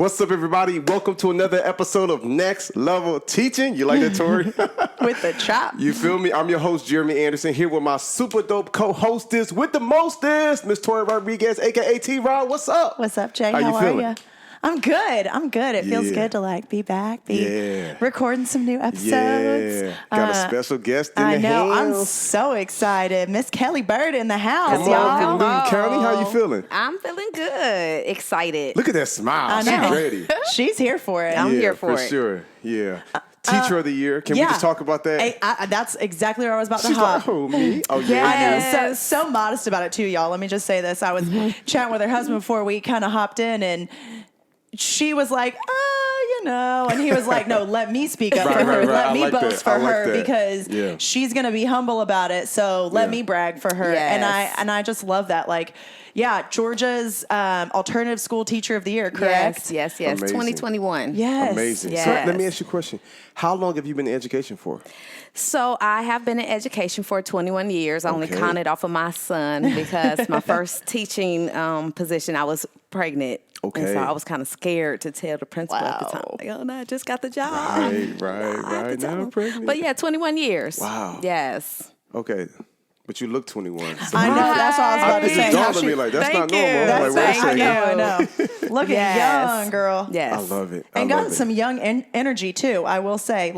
What's up, everybody? Welcome to another episode of Next Level Teaching. You like that, Tori? With the chop. You feel me? I'm your host, Jeremy Anderson, here with my super dope co-hostess with the mostest, Miss Tori Rodriguez, a.k.a. T-Rod. What's up? What's up, Jay? How you are feeling? you? I'm good. It feels good to be back, recording some new episodes. Yeah. Got a special guest in the know. house. I'm so excited. Miss Kelly Byrd in the house, Come on from Lee County. How you feeling? I'm feeling good. Excited. Look at that smile. I know. She's ready. She's here for it. I'm here for it. it. Sure. Yeah. Teacher of the year. Can we just talk about that? That's exactly where I was about to She's hop. like, oh, me? Oh, yeah. I know. So modest about it, too, y'all. Let me just say this. I was chatting with her husband before we kind of hopped in, and she was like, and he was like, no, let me speak up for her. Let me boast for her because she's going to be humble about it. So let me brag for her. Yes. And I just love that. Georgia's alternative school teacher of the year, correct? Yes. Amazing. 2021. Yes. Amazing. Yes. So let me ask you a question. How long have you been in education for? So I have been in education for 21 years. I only counted off of my son because my first teaching position, I was pregnant. Okay. And so I was kind of scared to tell the principal at the time. Like, oh, no, I just got the job. Right. Now I'm pregnant. But 21 years. Wow. Yes. Okay. But you look 21. So I know. That's what I was about to say. It dawned on me like, that's not normal. I'm like, wait a second. I know. Looking young, girl. Yes. I love it. And got some young energy, too, I will say.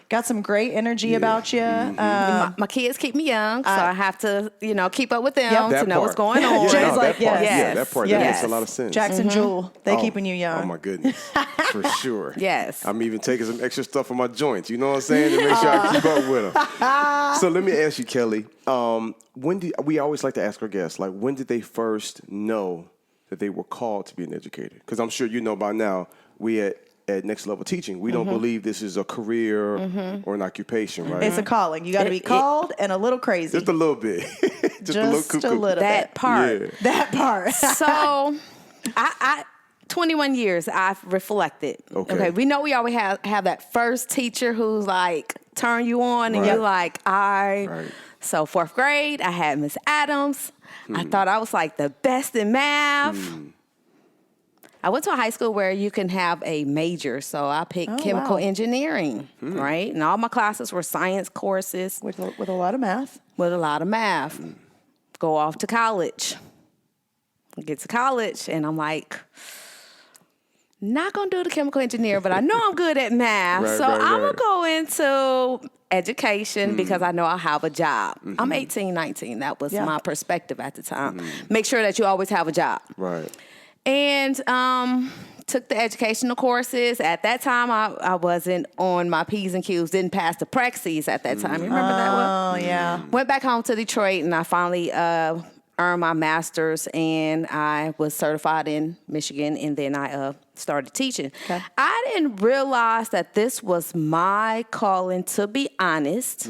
Got some great energy about you. My kids keep me young, so I have to, keep up with them to know what's going on. Jay's like, that part, that makes a lot of sense. Jackson Jewel, they keeping you young. Oh, my goodness. For sure. Yes. I'm even taking some extra stuff on my joints, you know what I'm saying, to make sure I keep up with them. So let me ask you, Kelly, we always like to ask our guests, when did they first know that they were called to be an educator? Because I'm sure you know by now, we at Next Level Teaching, we don't believe this is a career or an occupation, right? It's a calling. You got to be called and a little crazy. Just a little bit. just a little cuckoo. That part. Yeah. That part. So, I 21 years, I've reflected. Okay. We know we always have that first teacher who's turn you on and you're like, So 4th grade, I had Miss Adams. I thought I was the best in math. I went to a high school where you can have a major, so I picked chemical engineering, right? And all my classes were science courses. With a lot of math. With a lot of math. Go off to college. Get to college, and I'm not going to do the chemical engineer, but I know I'm good at math. I'm going to go into education because I know I'll have a job. I'm 18, 19. That was my perspective at the time. Make sure that you always have a job. Right. And took the educational courses. At that time, I wasn't on my P's and Q's, didn't pass the Praxis at that time. You remember that one? Oh, yeah. Went back home to Detroit, and I finally earned my master's, and I was certified in Michigan, and then I started teaching. Okay. I didn't realize that this was my calling, to be honest,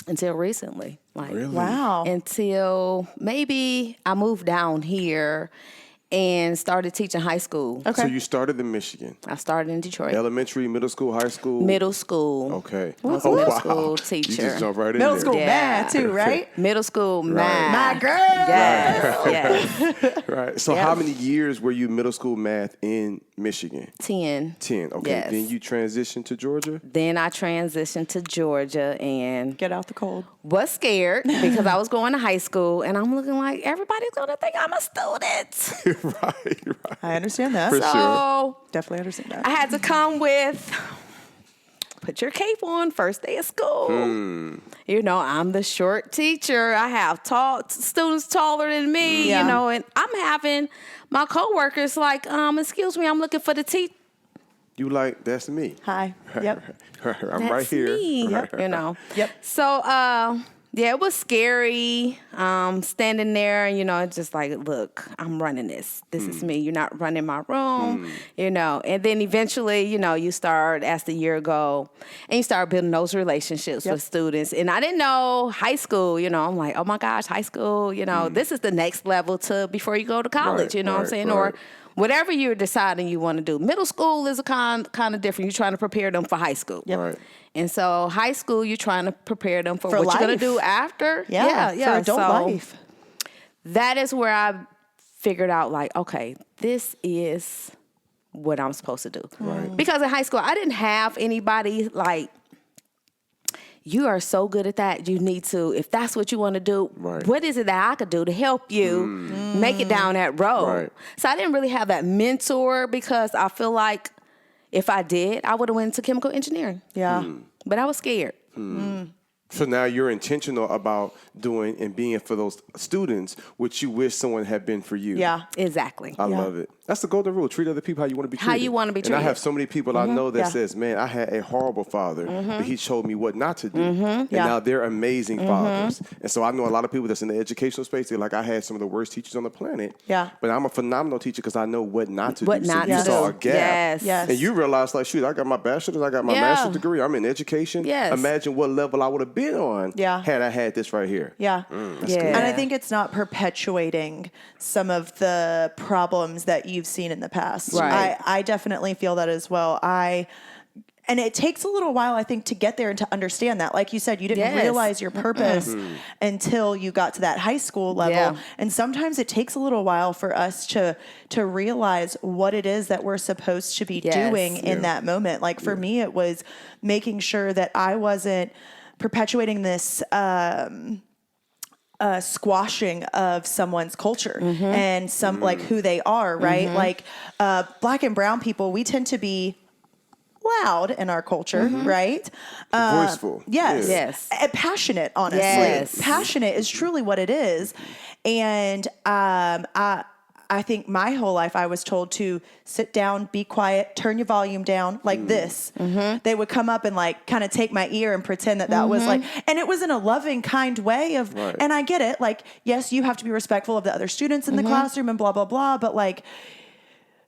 until recently. Really? Wow. Until maybe I moved down here and started teaching high school. Okay. So you started in Michigan. I started in Detroit. Elementary, middle school, high school? Middle school. Okay. I was a middle school teacher. You just jump right in Middle there. school math, too, right? Middle school math. My girl. Yes. Right. So how many years were you middle school math in Michigan? 10. 10. Okay. Yes. Then you transitioned to Georgia? Then I transitioned to Georgia and Get out the cold. was scared because I was going to high school and I'm looking like everybody's going to think I'm a student. Right. I understand that. For sure. Definitely understand that. I had to come with, put your cape on, first day of school. I'm the short teacher. I have students taller than me, and I'm having my coworkers excuse me, I'm looking for the teacher. You that's me. Hi. Yep. I'm That's right here. me. Yep. Yep. So, it was scary standing there and, just look, I'm running this. This is me. You're not running my room, And then eventually, you start, as the year go, and you start building those relationships with students. And I didn't know high school, I'm like, oh, my gosh, high school, this is the next level before you go to college, what I'm saying? Or whatever you're deciding you want to do. Middle school is a kind of different. You're trying to prepare them for high school. Yep. Right. And so high school, you're trying to prepare them for what life. you're going to do after. Yeah. For adult life. That is where I figured out like, okay, this is what I'm supposed to do. Right. Because in high school, I didn't have anybody like, you are so good at that. You need to, if that's what you want to do, Right. what is it that I could do to help you make it down that road? Right. So I didn't really have that mentor because I feel like if I did, I would have went to chemical engineering. Yeah. But I was scared. So now you're intentional about doing and being for those students what you wish someone had been for you. Yeah. Exactly. I love it. That's the golden rule. Treat other people how you want to be treated. How you want to be And I treated. have so many people I know that Yeah. says, man, I had a horrible father, but he showed me what not to do. And Yeah. now they're amazing fathers. And so I know a lot of people that's in the educational space, they're like, I had some of the worst teachers on the planet. Yeah. But I'm a phenomenal teacher because I know what not to What do. not so you to saw do. a gap. Yes. Yes. And you realize, like, shoot, I got my bachelor's, I got my Yeah. master's degree, I'm in education. Yes. Imagine what level I would have been on had I had this right here. Yeah. That's Yeah. good. And I think it's not perpetuating some of the problems that you've seen in the past. Right. I definitely feel that as well. And it takes a little while, I think, to get there and to understand that. Like you said, you didn't Yes. realize your purpose until you got to that high school level. Yeah. And sometimes it takes a little while for us to realize what it is that we're supposed to be Yes. doing in Yeah. that moment. Like for me, it was making sure that I wasn't perpetuating this squashing of someone's culture and some like who they are, right? Like Black and brown people, we tend to be loud in our culture, right? Voiceful. Yes. Yeah. Yes. And passionate, honestly. Yes. Passionate is truly what it is. And I think my whole life I was told to sit down, be quiet, turn your volume down like this. They would come up and like kind of take my ear and pretend that was like, and it was in a loving, kind way of, Right. and I get it. Like, yes, you have to be respectful of the other students in the classroom and blah, blah, blah. But like,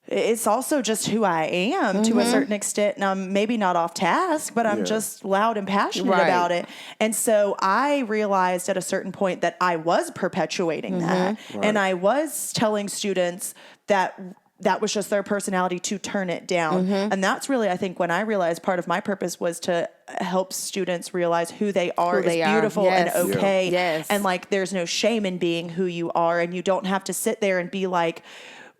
it's also just who I am to a certain extent. And I'm maybe not off task, but I'm Yeah. just loud and passionate Right. about it. And so I realized at a certain point that I was perpetuating that. And I was telling students that was just their personality to turn it down. And that's really, I think, when I realized part of my purpose was to help students realize who they are Who they is are. beautiful Yes. and okay. Yes. And like, there's no shame in being who you are. And you don't have to sit there and be like,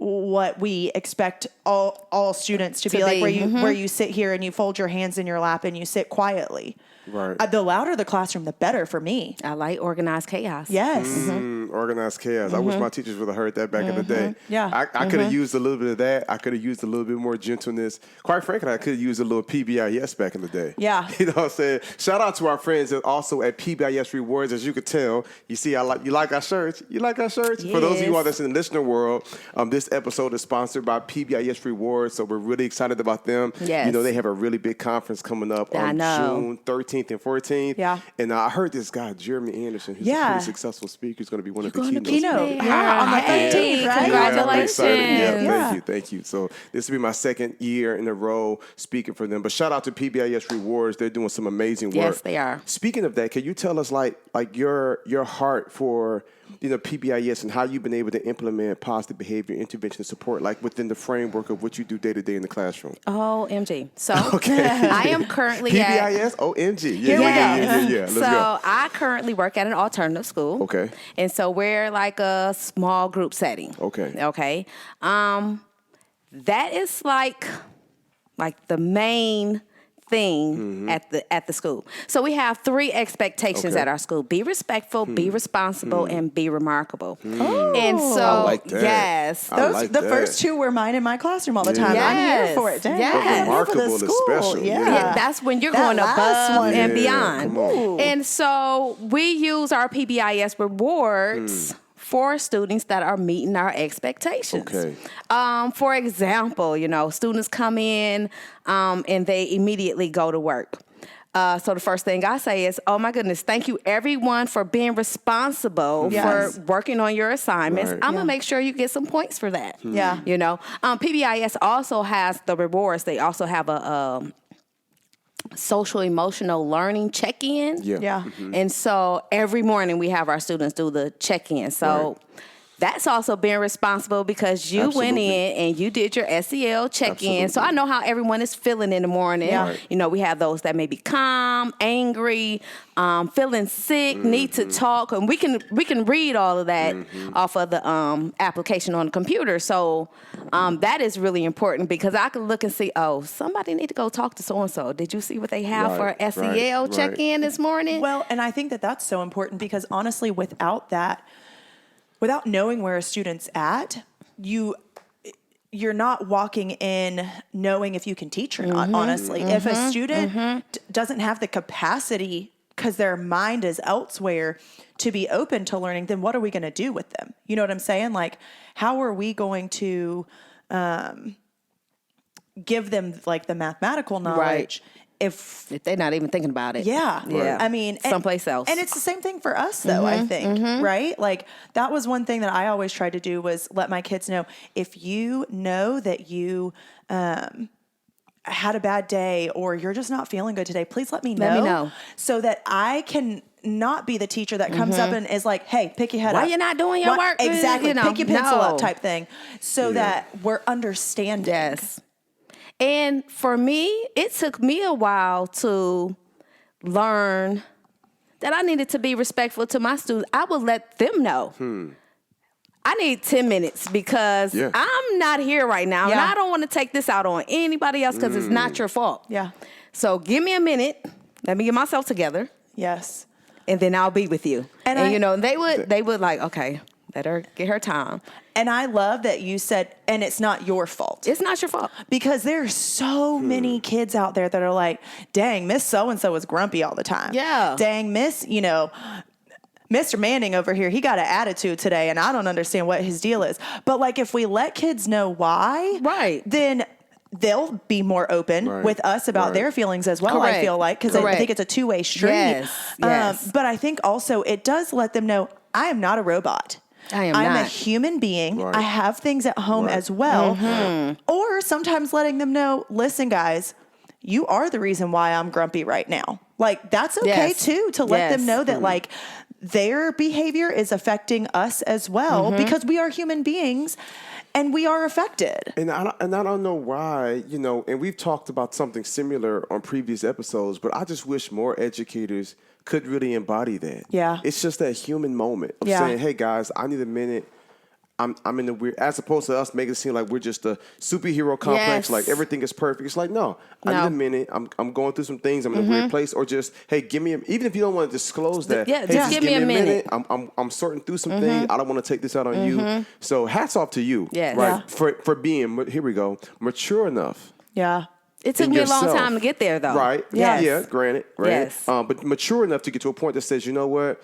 what we expect all students to be like, where you sit here and you fold your hands in your lap and you sit quietly. Right. The louder the classroom, the better for me. I like organized chaos. Yes. Organized chaos. I wish my teachers would have heard that back in the day. Yeah. I could have used a little bit of that. I could have used a little bit more gentleness. Quite frankly, I could have used a little PBIS back in the day. Yeah. You know what I'm saying? Shout out to our friends that also at PBIS Rewards. As you could tell, you see, you like our shirts. You like our shirts? For those of you all that's in the listener world, this episode is sponsored by PBIS Rewards, so we're really excited about them. Yes. You know, they have a really big conference coming up I on know. June 13th and 14th. Yeah. And I heard this guy, Jeremy Anderson, who's a Yeah. pretty successful speaker, who's going to be one of the You're going to keynote be speakers. there. on the Hey, 13th, right? Congratulations. Yeah, I'm excited. Yeah, Yeah. thank you. So this will be my second year in a row speaking for them. But shout out to PBIS Rewards. They're doing some amazing work. Yes, they are. Speaking of that, can you tell us like your heart for PBIS and how you've been able to implement positive behavior intervention support like within the framework of what you do day to day in the classroom? OMG. So Okay. I am currently at PBIS, OMG. Here we go. Yeah. Let's so go. I currently work at an alternative school. Okay. And so we're like a small group setting. Okay. Okay. That is like the main thing at the school. So we have 3 expectations Okay. at our school: be respectful, be responsible, and be remarkable. Oh. And so I like that. yes. I like The that. first 2 were mine in my classroom all the time. Yeah. I'm here Yes. for it. Dang, Yes. I'm here for Remarkable the is school. special. Yeah. Yeah, that's when you're That going last above one. and Yeah, beyond. come on. And so we use our PBIS rewards for students that are meeting our expectations. Okay. For example, students come in and they immediately go to work. So the first thing I say is, oh my goodness, thank you everyone for being responsible Yes. for working on your assignments. Right. I'm going to make sure you get some points for that. Yeah. PBIS also has the rewards. They also have a social emotional learning check-in. Yeah. Yeah. And so every morning we have our students do the check-in. So that's also being responsible because you went Absolutely. in and you did your SEL check-in. So Absolutely. I know how everyone is feeling in the morning. Yeah. Right. You know, we have those that may be calm, angry, feeling sick, need to talk, and we can read all of that off of the application on the computer. So that is really important because I can look and see, oh, somebody need to go talk to so-and-so. Did you see what they have Right, for SEL right. check-in this morning? Well, and I think that that's so important because honestly, without that, without knowing where a student's at, you're not walking in knowing if you can teach or not, honestly. If a student doesn't have the capacity because their mind is elsewhere to be open to learning, then what are we going to do with them? You know what I'm saying? Like, how are we going to give them like the mathematical knowledge if they're not even thinking about it. yeah. Yeah. I mean, someplace else. And it's the same thing for us though, I think, right? Like that was one thing that I always tried to do was let my kids know if you know that you had a bad day or you're just not feeling good today, please let me know. Let me know. So that I can not be the teacher that comes up and is like, hey, pick your head up. Why you not doing your work? Exactly. You know, pick your pencil no. up type thing. So that we're understanding. Yes. And for me, it took me a while to learn that I needed to be respectful to my students. I would let them know. I need 10 minutes because I'm not here right now. And I don't want to take this out on anybody else because it's not your fault. Yeah. So give me a minute. Let me get myself together. Yes. And then I'll be with you. And you know, they would like, okay, let her get her time. And I love that you said, and it's not your fault. It's not your fault. Because there's so many kids out there that are like, dang, Miss So-and-so is grumpy all the time. Yeah. Dang, Mr. Manning over here, he got an attitude today, and I don't understand what his deal is. But like, if we let kids know why, then they'll be more open with us about their feelings as well, I feel like, because I think it's a two-way street. Yes. But I think also it does let them know, I am not a robot. I'm not a human being. I have things at home as well. Or sometimes letting them know, listen, guys, you are the reason why I'm grumpy right now. Like, that's okay too, to let them know that like their behavior is affecting us as well because we are human beings and we are affected. And I don't know why, you know, and we've talked about something similar on previous episodes, but I just wish more educators could really embody that. Yeah. It's just that human moment of saying, hey, guys, I need a minute. I'm in the weird, as opposed to us making it seem like we're just a superhero complex, like everything is perfect. It's like, no, I need a minute. I'm going through some things. I'm in a weird place. Or just, hey, give me, even if you don't want to disclose that, hey, just give me a minute. I'm sorting through some things. I don't want to take this out on you. So hats off to you, right? For being, here we go, mature enough. Yeah. It took me a long time to get there, though. Right. Yes. Yeah, granted. Right. Yes. But mature enough to get to a point that says, you know what?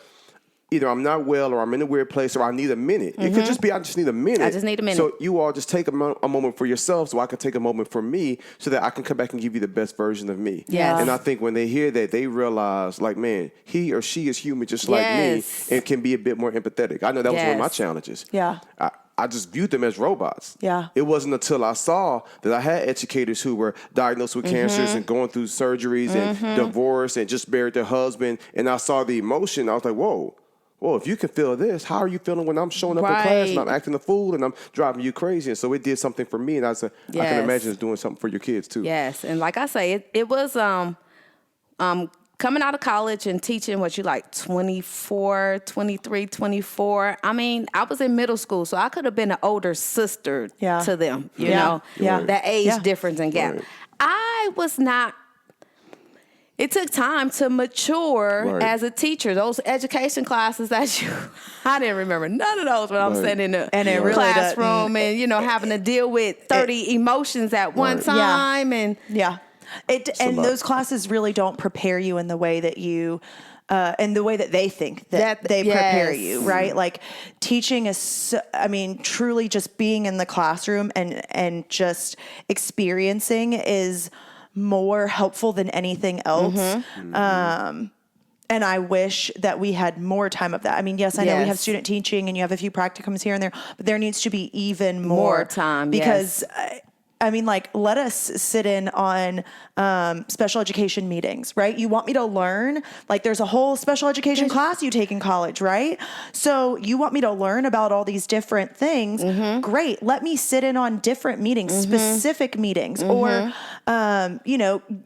Either I'm not well or I'm in a weird place or I need a minute. It could just be I just need a minute. I just need a minute. So you all just take a moment for yourself so I can take a moment for me so that I can come back and give you the best version of me. Yes. And I think when they hear that, they realize, like, man, he or she is human just like me and can be a bit more empathetic. I know that was one of my challenges. Yeah. I just viewed them as robots. Yeah. It wasn't until I saw that I had educators who were diagnosed with cancers and going through surgeries and divorce and just buried their husband. And I saw the emotion. I was like, whoa, if you can feel this, how are you feeling when I'm showing up in class and I'm acting a fool and I'm driving you crazy? And so it did something for me. And I can imagine it's doing something for your kids too. Yes. And like I say, it was coming out of college and teaching what you like 24, 23, 24. I mean, I was in middle school, so I could have been an older sister to them, you know, that age difference and gap. I was not. It took time to mature as a teacher. Those education classes I didn't remember none of those when I'm sitting in the classroom and, you know, having to deal with 30 emotions at one time. And and those classes really don't prepare you in the way that you, in the way that they think that they prepare you, right? Like teaching is, truly just being in the classroom and just experiencing is more helpful than anything else. And I wish that we had more time of that. I mean, yes, I know we have student teaching and you have a few practicums here and there, but there needs to be even more time because I mean, like, let us sit in on special education meetings, right? You want me to learn? Like, there's a whole special education class you take in college, right? So you want me to learn about all these different things? Great. Let me sit in on different meetings, specific meetings, or,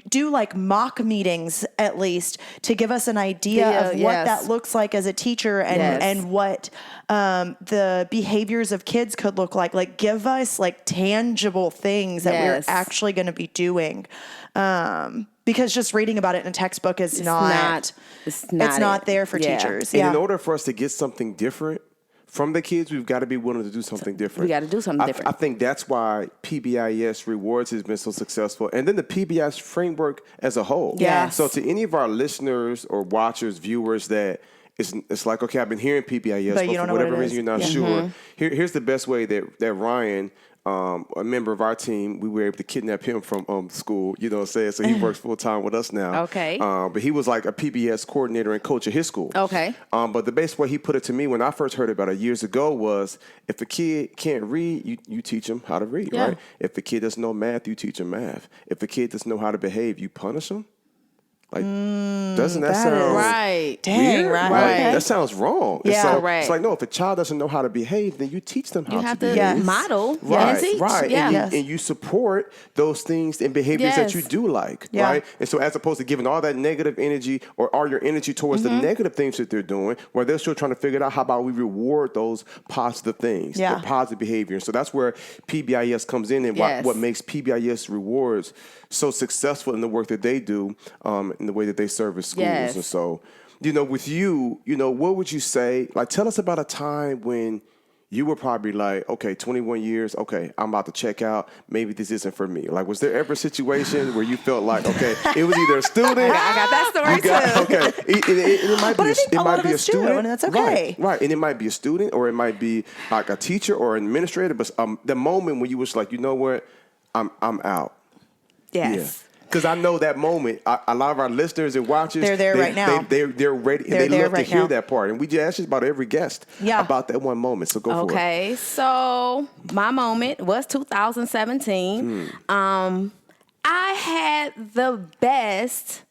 do like mock meetings at least to give us an idea of what that looks like as a teacher and what the behaviors of kids could look like. Like, give us like tangible things that we're actually going to be doing. Because just reading about it in a textbook is not there for teachers. And in order for us to get something different from the kids, we've got to be willing to do something different. We got to do something different. I think that's why PBIS Rewards has been so successful. And then the PBIS framework as a whole. Yes. So to any of our listeners or watchers, viewers that it's like, okay, I've been hearing PBIS, but for whatever reason you're not sure. Here's the best way that Ryan, a member of our team, we were able to kidnap him from school, you know what I'm saying? So he works full time with us now. Okay. But he was like a PBS coordinator and coach at his school. Okay. But the best way he put it to me when I first heard about it years ago was, if a kid can't read, you teach him how to read, right? If the kid doesn't know math, you teach him math. If the kid doesn't know how to behave, you punish him. Like, doesn't that sound right? Dang, weird? right. Like, that sounds wrong. Yeah, right. It's like, no, if a child doesn't know how to behave, then you teach them how You have to to behave. model, Right, teach. right. Yeah. And you support those things and behaviors that you do like, right? And so as opposed to giving all that negative energy or all your energy towards the negative things that they're doing, where they're still trying to figure out how about we reward those positive things, the positive behavior. And so that's where PBIS comes in and what makes PBIS Rewards so successful in the work that they do, in the way that they service schools. And so, with you, what would you say? Like, tell us about a time when you were probably like, okay, 21 years, okay, I'm about to check out. Maybe this isn't for me. Like, was there ever a situation where you felt like, okay, it was either a student. I got that story too. Okay. It might be a student. And that's okay. Right. And it might be a student, or it might be like a teacher or an administrator. But the moment when you was like, you know what, I'm out. Yes. Because I know that moment. A lot of our listeners and watchers, they're there right now. They're ready. They're they love right to hear now. that part. And we just ask just about every guest about that one moment. So go for it. Okay. So my moment was 2017. I had the best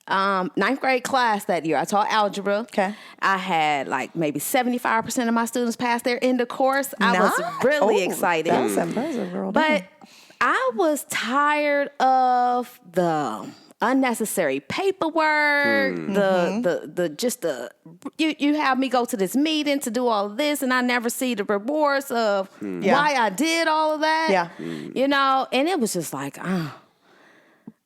ninth grade class that year. I taught algebra. Okay. I had like maybe 75% of my students pass their end of course. I was really excited. That's impressive, girl. But I was tired of the unnecessary paperwork, you have me go to this meeting to do all of this, and I never see the rewards of why I did all of that. Yeah. And it was just like,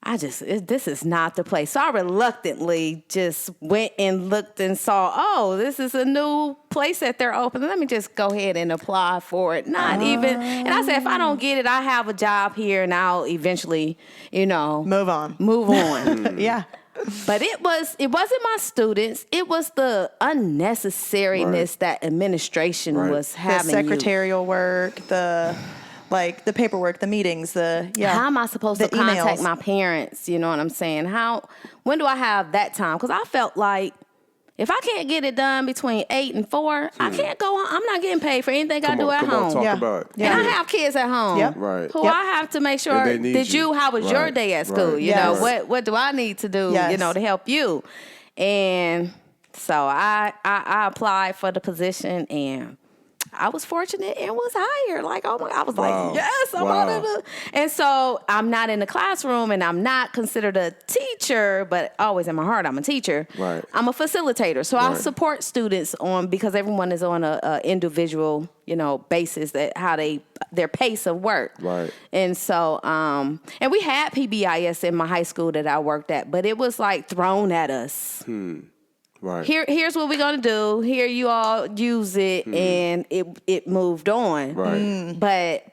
this is not the place. So I reluctantly just went and looked and saw, this is a new place that they're opening. Let me just go ahead and apply for it. And I said, if I don't get it, I have a job here and I'll eventually, move on. Yeah. But it wasn't my students. It was the unnecessariness that administration was having. The secretarial work, the paperwork, the meetings, How am I supposed to contact my parents? You know what I'm saying? When do I have that time? Because I felt like if I can't get it done between 8 and 4, I can't go on. I'm not getting paid for anything I do at home. Talk about it. And I have kids at home. Right. Who I have to make sure, how was your day at school? What do I need to do, to help you? And so I applied for the position, and I was fortunate and was hired. Like, oh my, I was like, yes, I'm out of the. And so I'm not in the classroom, and I'm not considered a teacher, but always in my heart, I'm a teacher. Right. I'm a facilitator, so I support students because everyone is on a individual, basis that their pace of work. Right. And so, and we had PBIS in my high school that I worked at, but it was like thrown at us. Right. Here's what we're gonna do. Here, you all use it, and it moved on. Right. But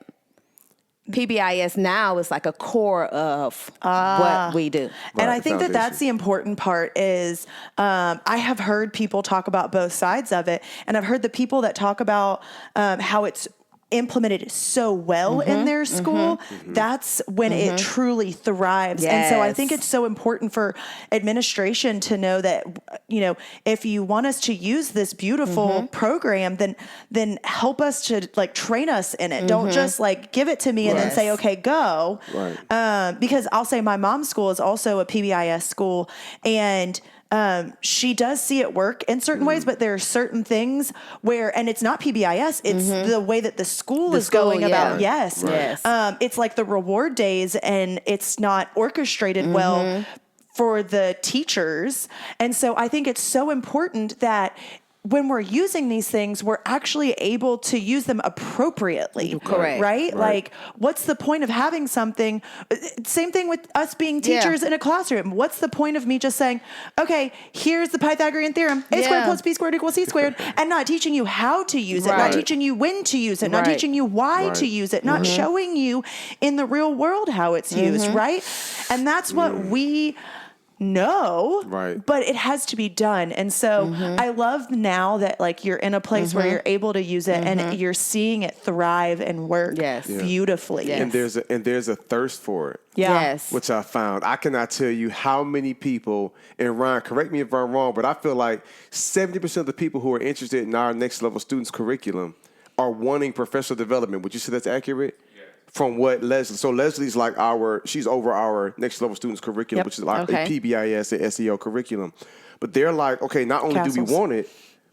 PBIS now is like a core of what we do. And I think that's the important part is I have heard people talk about both sides of it, and I've heard the people that talk about how it's implemented so well in their school, that's when it truly thrives. And so I think it's so important for administration to know that, if you want us to use this beautiful program, then help us to like train us in it. Don't just like give it to me and then say, okay, go. Right. Because I'll say my mom's school is also a PBIS school, and she does see it work in certain ways, but there are certain things where, and it's not PBIS, it's the way that the school is going about. Yes. It's like the reward days, and it's not orchestrated well for the teachers. And so I think it's so important that when we're using these things, we're actually able to use them appropriately. Correct. Right? Like, what's the point of having something? Same thing with us being teachers in a classroom. What's the point of me just saying, okay, here's the Pythagorean theorem, a squared plus b squared equals c squared, and not teaching you how to use it, not teaching you when to use it, not teaching you why to use it, not showing you in the real world how it's used, right? And that's what we know, but it has to be done. And so I love now that like you're in a place where you're able to use it and you're seeing it thrive and work beautifully. And there's a thirst for it. Which I found. I cannot tell you how many people, and Ryan, correct me if I'm wrong, but I feel like 70% of the people who are interested in our next level students curriculum are wanting professional development. Would you say that's accurate? From what Leslie, so Leslie's like she's over our next level students curriculum, which is like a PBIS and SEL curriculum. But they're like, okay, not only do we want it,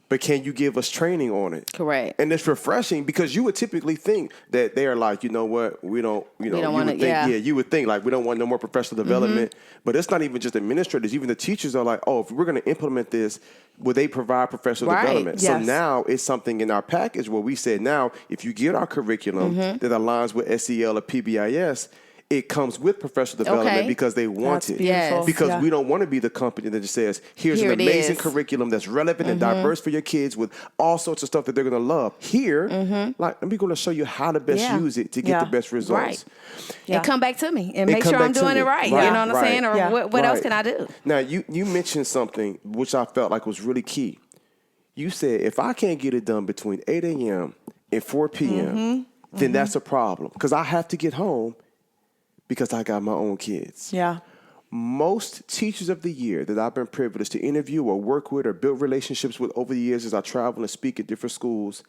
but can you give us training on it? Correct. And it's refreshing because you would typically think that they are like, you know what, we don't want it. You would think like we don't want no more professional development. But it's not even just administrators. Even the teachers are like, oh, if we're going to implement this, will they provide professional development? So now it's something in our package where we said now, if you get our curriculum that aligns with SEL or PBIS, it comes with professional development because they want it. Yes. Because we don't want to be the company that just says, here's an amazing curriculum that's relevant and diverse for your kids with all sorts of stuff that they're going to love. Here, like, we're going to show you how to best use it to get the best results. And come back to me and make sure I'm doing it right. You know what I'm saying? Or what else can I do? Now, you mentioned something which I felt like was really key. You said, if I can't get it done between 8 a.m. and 4 p.m., then that's a problem. Because I have to get home because I got my own kids. Most teachers of the year that I've been privileged to interview or work with or build relationships with over the years as I travel and speak at different schools,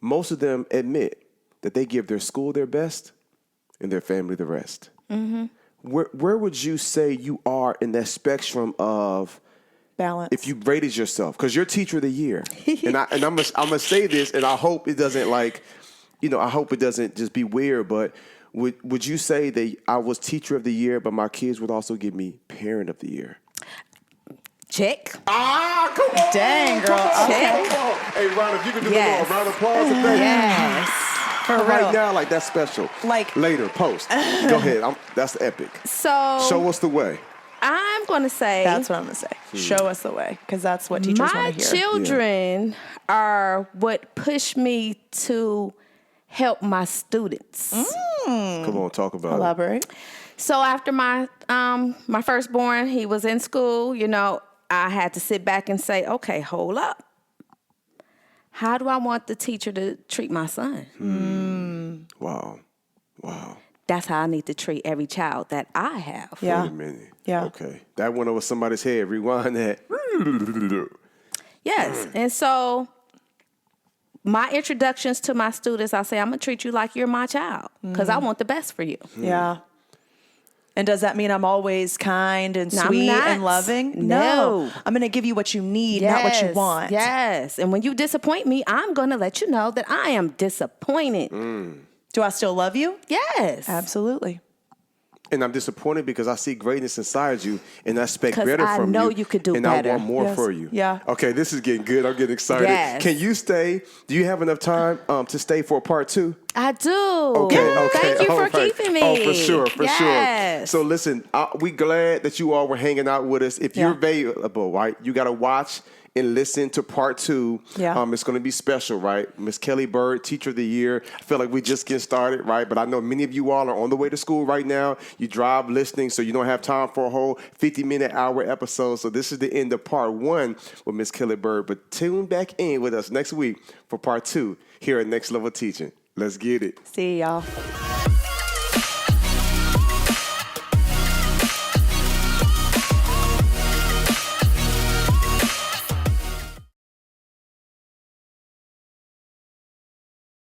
most of them admit that they give their school their best and their family the rest. Where would you say you are in that spectrum of balance? If you rated yourself, because you're teacher of the year, and I'm gonna say this, and I hope it doesn't I hope it doesn't just be weird, but would you say that I was teacher of the year, but my kids would also give me parent of the year? Check. Come on. Dang, girl. Check. Come on. Hey, Ron, if you could do a little round of applause. Yes. For real. Right now, like, that's special. Like, later, post. Go ahead. That's epic. So show us the way. I'm going to say. That's what I'm going to say. Show us the way, because that's what teachers want to hear. My children are what push me to help my students. Come on, talk about Elaborate. So after my firstborn, he was in school, I had to sit back and say, okay, hold up. How do I want the teacher to treat my son? Wow. That's how I need to treat every child that I have. Wait a minute. Okay. That went over somebody's head. Rewind that. Yes. And so my introductions to my students, I say, I'm going to treat you like you're my child because I want the best for you. Yeah. And does that mean I'm always kind and sweet and loving? No. I'm going to give you what you need, not what you want. Yes. And when you disappoint me, I'm going to let you know that I am disappointed. Do I still love you? Yes. Absolutely. And I'm disappointed because I see greatness inside you, and I expect better from you. I know you could do and better. I want more for you. Yeah. Okay, this is getting good. I'm getting excited. Yes. Can you stay? Do you have enough time to stay for part 2? I do. Okay. Thank you for keeping me. Oh, for sure. Yes. So listen, we glad that you all were hanging out with us. If you're available, right, you got to watch and listen to part 2. It's going to be special, right? Miss Kelly Byrd, Teacher of the Year. I feel like we just getting started, right? But I know many of you all are on the way to school right now. You drive listening, so you don't have time for a whole 50-minute hour episode. So this is the end of part 1 with Miss Kelly Byrd. But tune back in with us next week for part 2 here at Next Level Teaching. Let's get it. See y'all.